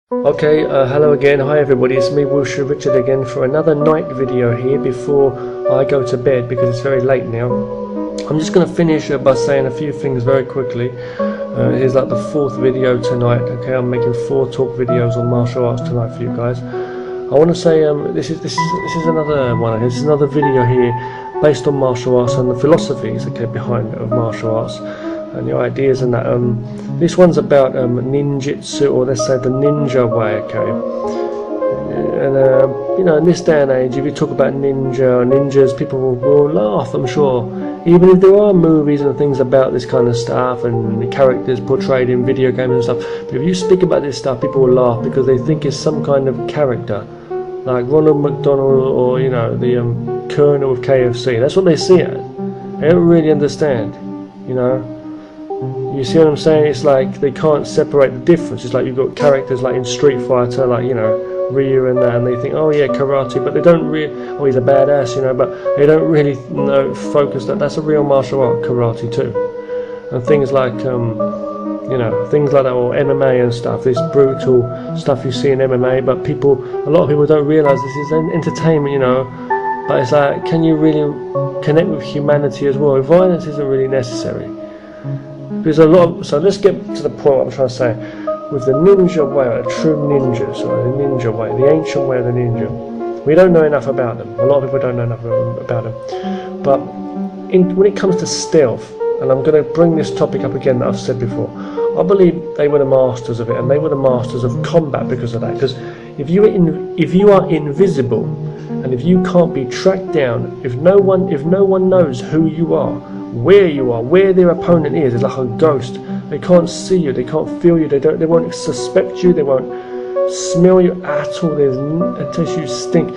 Okay, hello again, hi everybody, it's me Wushu Richard again for another night video here before I go to bed because it's very late now. I'm just going to finish by saying a few things very quickly. Here's like the fourth video tonight. Okay, I'm making 4 talk videos on martial arts tonight for you guys. I want to say this is another one. This is another video here based on martial arts and the philosophies behind of martial arts and the ideas and that. This one's about ninjutsu, or let's say the ninja way. Okay, and you know, in this day and age, if you talk about ninjas, people will laugh, I'm sure. Even if there are movies and things about this kind of stuff and the characters portrayed in video games and stuff, but if you speak about this stuff, people will laugh because they think it's some kind of character, like Ronald McDonald or, you know, the Colonel of KFC. That's what they see it. They don't really understand, you know. You see what I'm saying? It's like they can't separate the difference. It's like you've got characters like in Street Fighter, like, you know, Ryu and that, and they think, oh yeah, karate, but they don't really, oh, he's a badass, you know, but they don't really focus that that's a real martial art, karate too. And things like, you know, things like that, or MMA and stuff, this brutal stuff you see in MMA, but a lot of people don't realise this is entertainment, you know, but it's like, can you really connect with humanity as well? Violence isn't really necessary. There's a lot so let's get to the point what I'm trying to say. With the ninja way, a true ninja, so the ninja way, the ancient way of the ninja, we don't know enough about them. A lot of people don't know enough about them. But when it comes to stealth, and I'm going to bring this topic up again that I've said before, I believe they were the masters of it, and they were the masters of combat because of that. Because if you are invisible, and if you can't be tracked down, if no one knows who you are, where their opponent is, it's like a ghost. They can't see you, they can't feel you, they won't suspect you, they won't smell you at all. Until you stink,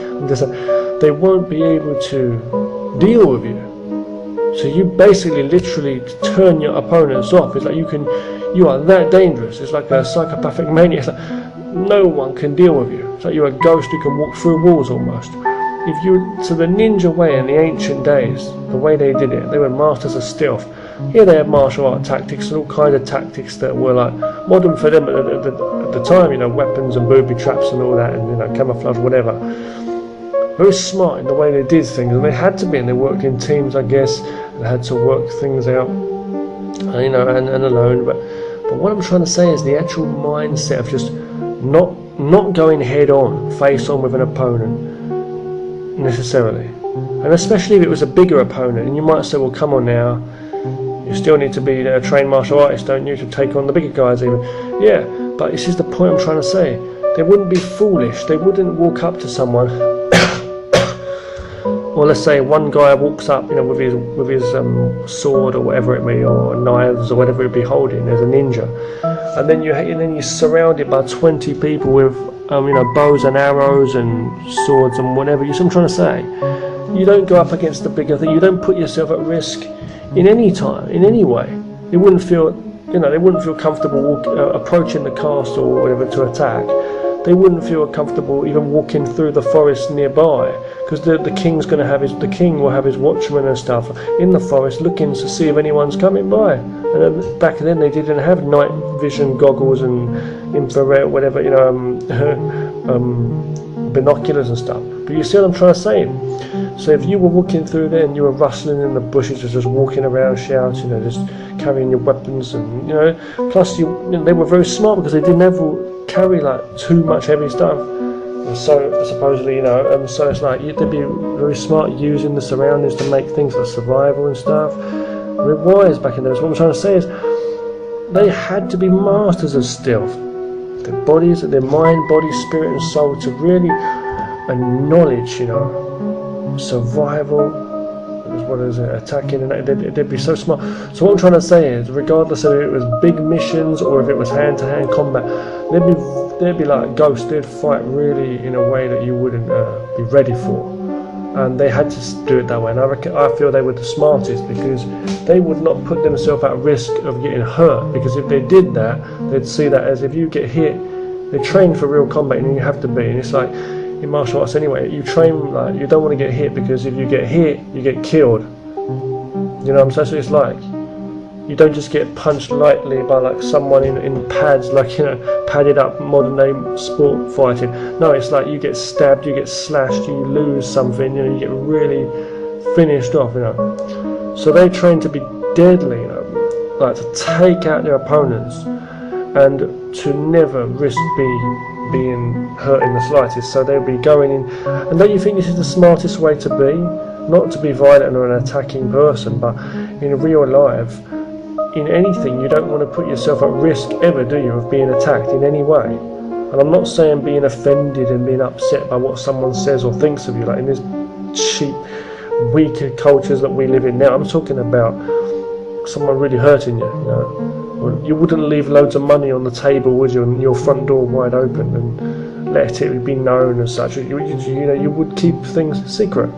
they won't be able to deal with you. So you basically literally turn your opponents off. It's like you are that dangerous. It's like a psychopathic mania. It's like no one can deal with you. It's like you're a ghost who can walk through walls almost. So the ninja way in the ancient days, the way they did it, they were masters of stealth. Here they had martial art tactics and all kinds of tactics that were like modern for them at the time, you know, weapons and booby traps and all that, and, you know, camouflage, whatever. Very smart in the way they did things, and they had to be, and they worked in teams, I guess. They had to work things out, you know, and alone. But what I'm trying to say is the actual mindset of just not going head on, face on with an opponent necessarily, and especially if it was a bigger opponent. And you might say, well, come on now, you still need to be a trained martial artist, don't you, to take on the bigger guys even. Yeah, but this is the point I'm trying to say. They wouldn't be foolish. They wouldn't walk up to someone or let's say one guy walks up, you know, with his sword or whatever it may, or knives or whatever it be holding as a ninja, and then you're surrounded by 20 people with you know, bows and arrows and swords and whatever. You see what I'm trying to say? You don't go up against the bigger thing. You don't put yourself at risk in any time, in any way. They wouldn't feel comfortable approaching the castle or whatever to attack. They wouldn't feel comfortable even walking through the forest nearby, because the king will have his watchmen and stuff in the forest looking to see if anyone's coming by. And back then they didn't have night vision goggles and infrared, whatever, you know, binoculars and stuff. But you see what I'm trying to say? So if you were walking through there and you were rustling in the bushes or just walking around shouting, you know, just carrying your weapons, and, you know, plus they were very smart because they didn't carry like too much heavy stuff. And so supposedly, you know, so it's like they'd be very smart using the surroundings to make things like survival and stuff. They're wise back in there. So what I'm trying to say is they had to be masters of stealth. Their bodies, their mind, body, spirit and soul, to really acknowledge, you know, survival as well as attacking, and they'd be so smart. So what I'm trying to say is, regardless of if it was big missions or if it was hand-to-hand combat, they'd be like ghosts. They'd fight really in a way that you wouldn't be ready for. And they had to do it that way, and I feel they were the smartest, because they would not put themselves at risk of getting hurt, because if they did that, they'd see that as, if you get hit, they train for real combat, and you have to be, and it's like in martial arts anyway, you train like you don't want to get hit, because if you get hit, you get killed. You know what I'm saying? So it's like You don't just get punched lightly by like someone in pads, like, you know, padded up modern day sport fighting. No, it's like you get stabbed, you get slashed, you lose something, you know, you get really finished off, you know. So they train to be deadly, you know, like to take out their opponents and to never risk being hurt in the slightest. So they'll be going in, and don't you think this is the smartest way to be? Not to be violent or an attacking person, but in real life, in anything, you don't want to put yourself at risk ever, do you, of being attacked in any way? And I'm not saying being offended and being upset by what someone says or thinks of you, like in these cheap, weaker cultures that we live in now. I'm talking about someone really hurting you, you know. You wouldn't leave loads of money on the table, would you, and your front door wide open and let it be known as such. You know, you would keep things secret.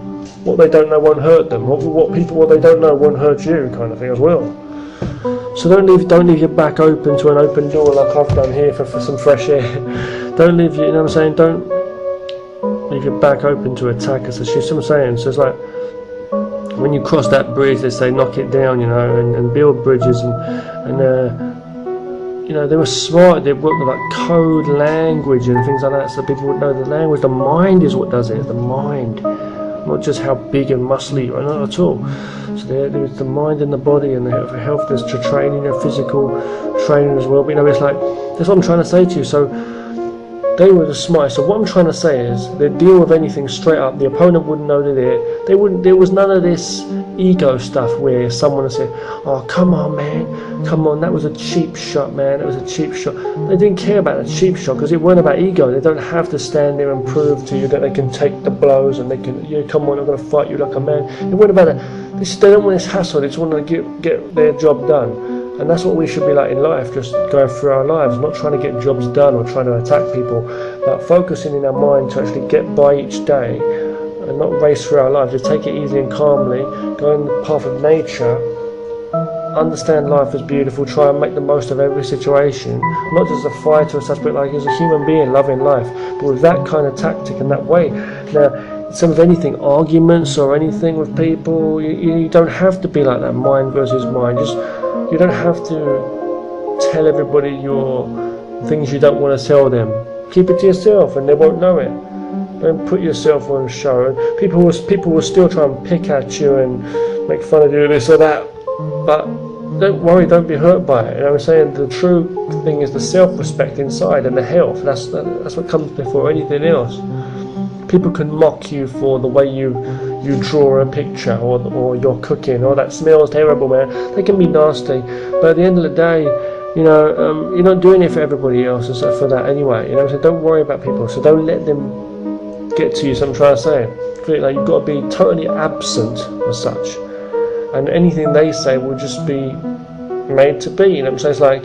What they don't know won't hurt them. What they don't know won't hurt you, kind of thing as well. So don't leave your back open to an open door like I've done here for some fresh air. Don't leave you know what I'm saying? Don't leave your back open to attackers. That's just what I'm saying. So it's like when you cross that bridge, they say knock it down, you know, and build bridges and you know, they were smart. They worked with like code language and things like that, so people would know the language. The mind is what does it. The mind. Not just how big and muscly you are, not at all. So there is the mind and the body and the health. There's training, your physical training as well. But you know, it's like, that's what I'm trying to say to you. So they were the smartest. So what I'm trying to say is, they'd deal with anything straight up. The opponent wouldn't know they're there. They wouldn't. There was none of this ego stuff where someone would say, "Oh, come on, man, come on, that was a cheap shot, man. That was a cheap shot." They didn't care about the cheap shot because it weren't about ego. They don't have to stand there and prove to you that they can take the blows and they can, you know, come on, I'm going to fight you like a man. It weren't about that. They don't want this hassle. They just want to get their job done. And that's what we should be like in life, just going through our lives, not trying to get jobs done or trying to attack people, but focusing in our mind to actually get by each day and not race through our lives. Just take it easy and calmly, go in the path of nature, understand life is beautiful, try and make the most of every situation, not just a fighter or such, but like as a human being loving life, but with that kind of tactic and that way. Now, instead of anything, arguments or anything with people, you don't have to be like that, mind versus mind. You don't have to tell everybody your things you don't want to tell them. Keep it to yourself and they won't know it. Don't put yourself on show. And people will still try and pick at you and make fun of you, this or that. But don't worry, don't be hurt by it. You know what I'm saying? The true thing is the self-respect inside and the health. That's what comes before anything else. People can mock you for the way you draw a picture or your cooking, or that smells terrible, man. They can be nasty, but at the end of the day, you know, you're not doing it for everybody else and for that anyway. You know, so don't worry about people. So don't let them get to you. So I'm trying to say, feel like you've got to be totally absent as such, and anything they say will just be made to be. You know what I'm saying? It's like,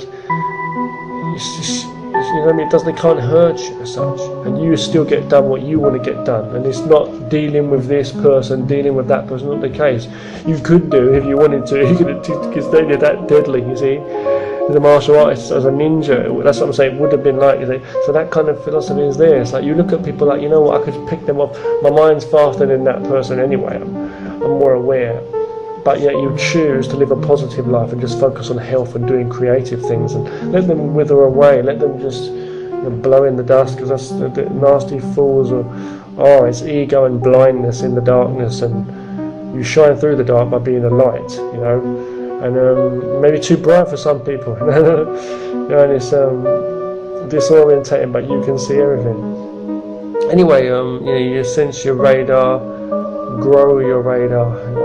it's just, you know what I mean? They can't hurt you as such, and you still get done what you want to get done. And it's not dealing with this person, dealing with that person. Not the case. You could do if you wanted to. You could, because they're that deadly. You see, as a martial artist, as a ninja, that's what I'm saying. It would have been like, you see. So that kind of philosophy is there. It's like you look at people like, you know what? I could pick them off. My mind's faster than that person anyway. I'm more aware. But yet you choose to live a positive life and just focus on health and doing creative things, and let them wither away, let them just, you know, blow in the dust, because that's the nasty fools it's ego and blindness in the darkness, and you shine through the dark by being a light, you know, and maybe too bright for some people, you know, and it's disorientating, but you can see everything. Anyway, you know, you sense your radar, grow your radar, you know,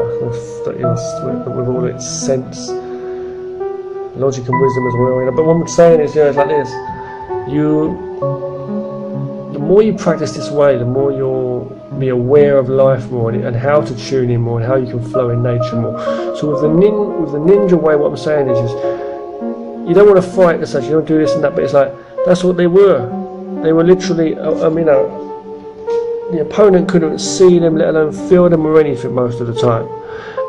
with all its sense, logic and wisdom as well, you know. But what I'm saying is, you know, it's like this: the more you practice this way, the more you'll be aware of life more and how to tune in more and how you can flow in nature more. So with the ninja way, what I'm saying is you don't want to fight as such. You don't do this and that, but it's like that's what they were. They were literally, you know, the opponent couldn't see them, let alone feel them or anything most of the time.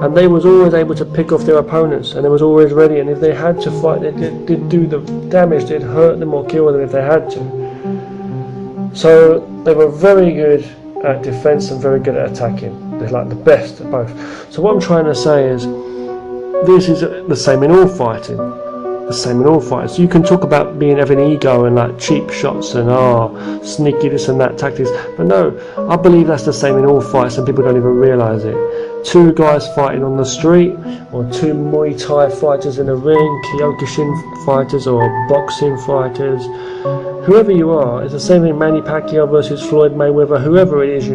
And they was always able to pick off their opponents, and they was always ready. And if they had to fight, they did do the damage. They'd hurt them or kill them if they had to. So they were very good at defense and very good at attacking. They're like the best at both. So what I'm trying to say is, this is the same in all fighting. The same in all fights. You can talk about having ego and like cheap shots and sneaky this and that tactics, but no, I believe that's the same in all fights and people don't even realise it. Two guys fighting on the street, or two Muay Thai fighters in a ring, Kyokushin fighters or boxing fighters, whoever you are, it's the same in Manny Pacquiao versus Floyd Mayweather, whoever it is,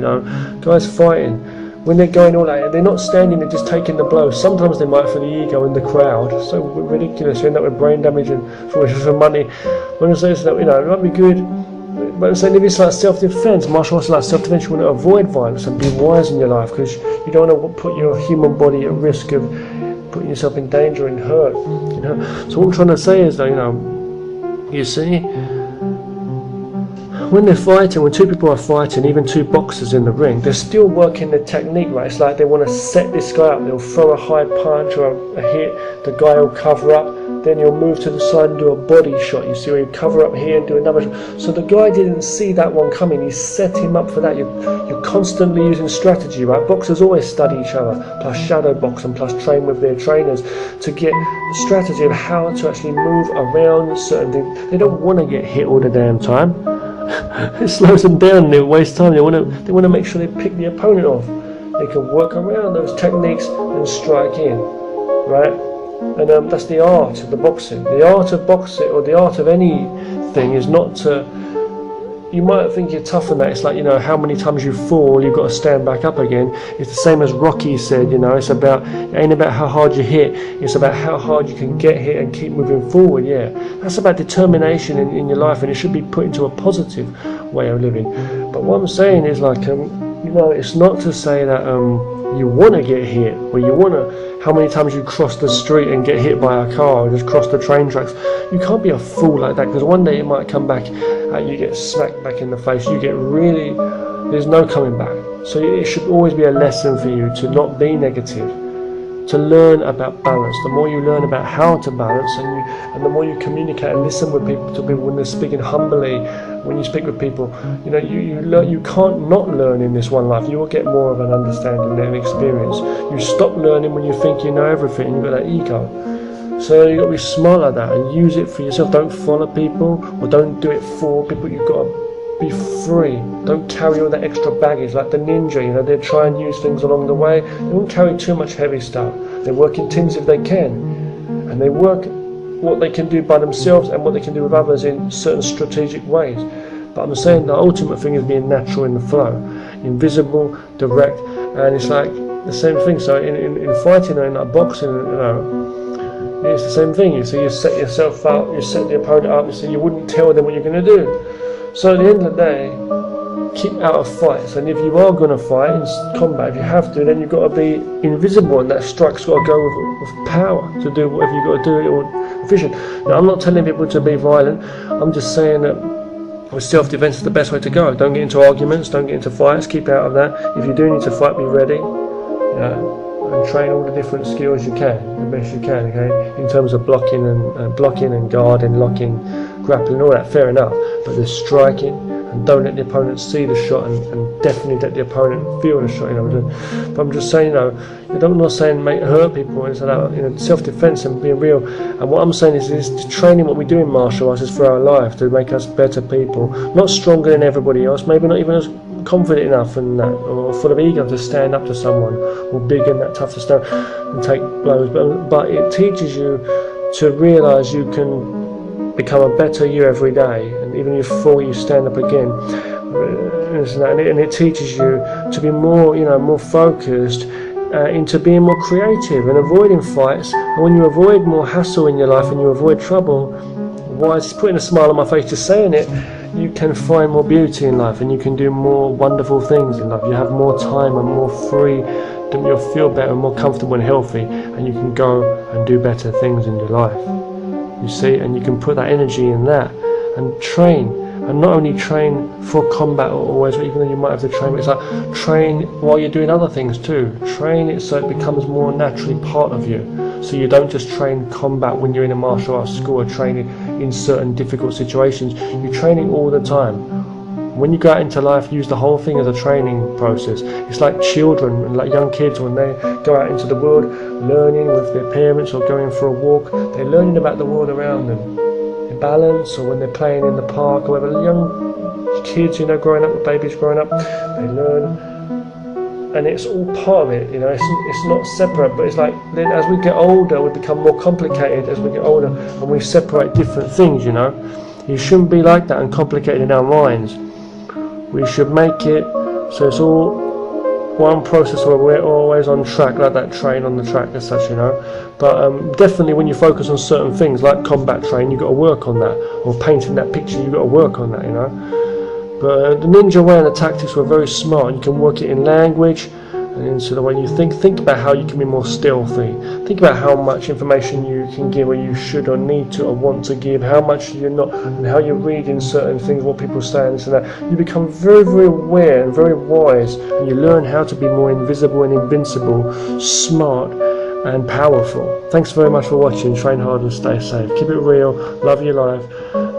guys fighting. When they're going all out, they're not standing there just taking the blows. Sometimes they might for the ego in the crowd. So ridiculous. You end up with brain damage and for money. When I say that, it might be good. But I'm saying if it's like self-defense, martial arts is like self-defense, you want to avoid violence and be wise in your life, because you don't want to put your human body at risk of putting yourself in danger and hurt. So what I'm trying to say is that, you see, when they're fighting, when two people are fighting, even two boxers in the ring, they're still working the technique, right? It's like they want to set this guy up. They'll throw a high punch or a hit, the guy will cover up, then he'll move to the side and do a body shot. You see, he'll cover up here and do another shot. So the guy didn't see that one coming. He set him up for that. You're constantly using strategy, right? Boxers always study each other, plus shadow box and plus train with their trainers to get strategy of how to actually move around certain things. They don't want to get hit all the damn time. It slows them down, they waste time. They want to make sure they pick the opponent off. They can work around those techniques and strike in, right? And that's the art of the boxing. The art of boxing, or the art of anything, is not to. You might think you're tough in that. It's like, how many times you fall, you've got to stand back up again. It's the same as Rocky said, it's it ain't about how hard you hit, it's about how hard you can get hit and keep moving forward, yeah. That's about determination in your life, and it should be put into a positive way of living. But what I'm saying is like, it's not to say that you want to get hit, or you want to, how many times you cross the street and get hit by a car, or just cross the train tracks. You can't be a fool like that, because one day it might come back and you get smacked back in the face. You get really, there's no coming back. So it should always be a lesson for you to not be negative, to learn about balance. The more you learn about how to balance, and the more you communicate and listen with people, to people when they're speaking humbly, when you speak with people, you can't not learn in this one life. You will get more of an understanding and experience. You stop learning when you think you know everything, and you've got that ego. So you've got to be smart like that and use it for yourself. Don't follow people, or don't do it for people. You've got to be free. Don't carry all that extra baggage like the ninja. They try and use things along the way. They don't carry too much heavy stuff. They work in teams if they can, and they work what they can do by themselves and what they can do with others in certain strategic ways. But I'm saying the ultimate thing is being natural in the flow, invisible, direct, and it's like the same thing. So in fighting and like boxing, it's the same thing. So you set yourself up, you set the opponent up, so you wouldn't tell them what you're going to do. So at the end of the day, keep out of fights. And if you are going to fight in combat, if you have to, then you've got to be invisible, and that strike's got to go with power to do whatever you've got to do, or efficient. Now, I'm not telling people to be violent. I'm just saying that with self-defense is the best way to go. Don't get into arguments, don't get into fights, keep out of that. If you do need to fight, be ready. And train all the different skills you can, the best you can, okay? In terms of blocking and guarding, locking, grappling, all that, fair enough. But the striking, and don't let the opponent see the shot, and definitely let the opponent feel the shot, But I'm just saying, I'm not saying hurt people. It's about, self-defense and being real. And what I'm saying is training, what we do in martial arts is for our life, to make us better people, not stronger than everybody else, maybe not even as confident enough and that, or full of ego to stand up to someone, or big and that tough to stand and take blows, but it teaches you to realise you can become a better you every day, and even if you fall, you stand up again, and it teaches you to be more, more focused, into being more creative and avoiding fights. And when you avoid more hassle in your life and you avoid trouble, why, it's putting a smile on my face just saying it, you can find more beauty in life, and you can do more wonderful things in life. You have more time and more free, you'll feel better, more comfortable and healthy, and you can go and do better things in your life. You see, and you can put that energy in that and train, and not only train for combat always, even though you might have to train, but it's like train while you're doing other things too. Train it so it becomes more naturally part of you. So you don't just train combat when you're in a martial arts school, or training in certain difficult situations. You're training all the time. When you go out into life, use the whole thing as a training process. It's like children and like young kids when they go out into the world, learning with their parents or going for a walk. They're learning about the world around them. Their balance, or when they're playing in the park, or whatever. Young kids, growing up, babies growing up, they learn. And it's all part of it, it's not separate, but it's like then as we get older we become more complicated as we get older, and we separate different things. You shouldn't be like that and complicated in our minds. We should make it so it's all one process where we're always on track, like that train on the track as such, but definitely when you focus on certain things like combat training, you've got to work on that, or painting that picture, you've got to work on that, But the ninja way and the tactics were very smart. You can work it in language and into the way you think about how you can be more stealthy, think about how much information you can give, or you should or need to or want to give, how much you're not, and how you're reading certain things, what people say and this and that. You become very, very aware and very wise, and you learn how to be more invisible and invincible, smart and powerful. Thanks very much for watching. Train hard and stay safe. Keep it real, love your life,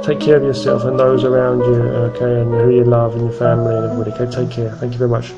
take care of yourself and those around you, okay, and who you love and your family and everybody. Okay, take care. Thank you very much.